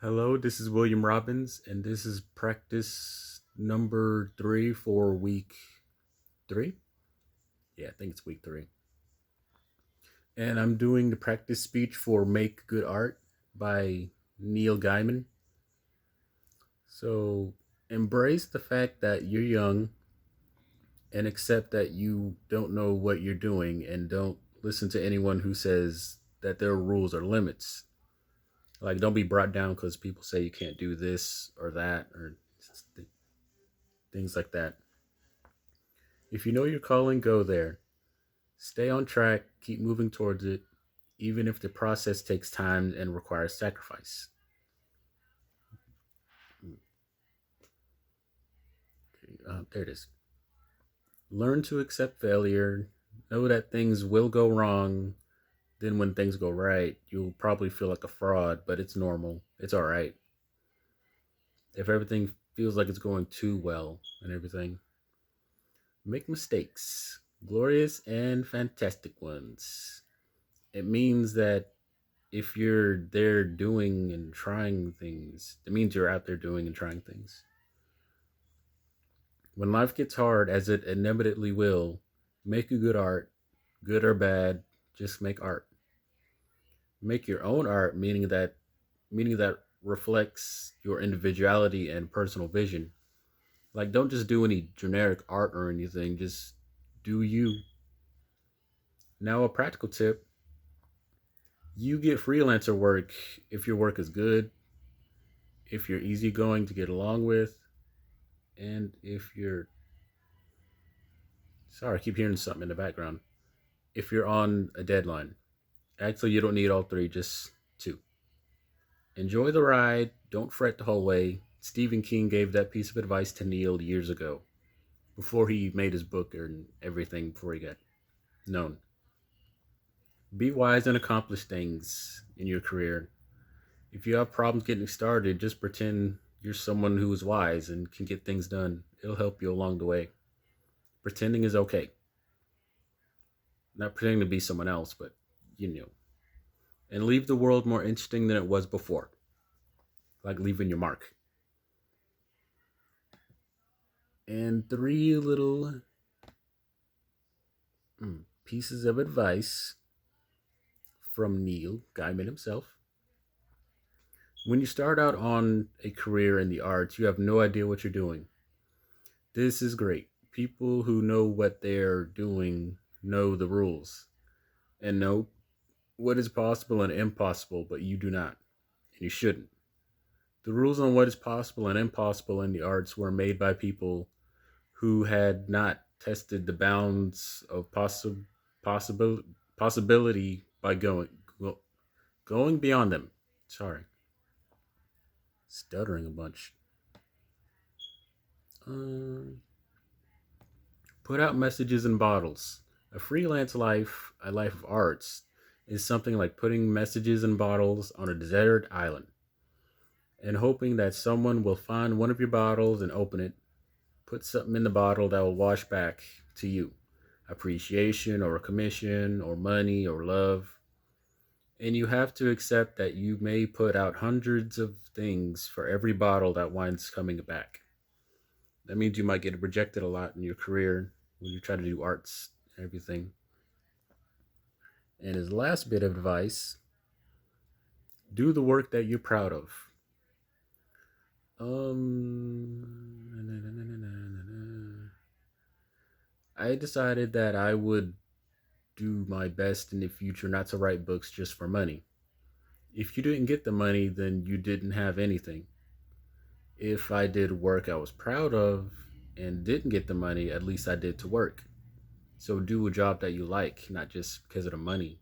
Hello, this is William Robbins, and this is practice number 3 for week 3. Yeah, I think it's week 3. And I'm doing the practice speech for Make Good Art by Neil Gaiman. So embrace the fact that you're young and accept that you don't know what you're doing and don't listen to anyone who says that there are rules or limits. Like, don't be brought down because people say you can't do this or that or things like that. If you know your calling, go there. Stay on track, keep moving towards it, even if the process takes time and requires sacrifice. There it is. Learn to accept failure. Know that things will go wrong. Then, when things go right, you'll probably feel like a fraud, but it's normal. It's all right. If everything feels like it's going too well and everything, make mistakes, glorious and fantastic ones. It means that if you're there doing and trying things, it means you're out there doing and trying things. When life gets hard, as it inevitably will, make a good art, good or bad, just make art. Make your own art, meaning that reflects your individuality and personal vision. Like, don't just do any generic art or anything, just do you. Now, a practical tip: you get freelancer work if your work is good, if you're easygoing to get along with, and if you're sorry, I keep hearing something in the background. If you're on a deadline, actually, you don't need all three, just two. Enjoy the ride. Don't fret the whole way. Stephen King gave that piece of advice to Neil years ago, before he made his book and everything, before he got known. Be wise and accomplish things in your career. If you have problems getting started, just pretend you're someone who is wise and can get things done. It'll help you along the way. Pretending is okay. Not pretending to be someone else, but you know. And leave the world more interesting than it was before. Like leaving your mark. And three little pieces of advice from Neil Gaiman himself. When you start out on a career in the arts, you have no idea what you're doing. This is great. People who know what they're doing know the rules and know what is possible and impossible, but you do not, and you shouldn't. The rules on what is possible and impossible in the arts were made by people who had not tested the bounds of possible possibility by going beyond them. Sorry, stuttering a bunch. Um, Put out messages in bottles. A freelance life, a life of arts, is something like putting messages in bottles on a deserted island and hoping that someone will find one of your bottles and open it, put something in the bottle that will wash back to you: appreciation or a commission or money or love. And you have to accept that you may put out hundreds of things for every bottle that winds coming back. That means you might get rejected a lot in your career when you try to do arts and everything. And his last bit of advice: do the work that you're proud of. I decided that I would do my best in the future not to write books just for money. If you didn't get the money, then you didn't have anything. If I did work I was proud of and didn't get the money, at least I did to work. So do a job that you like, not just because of the money.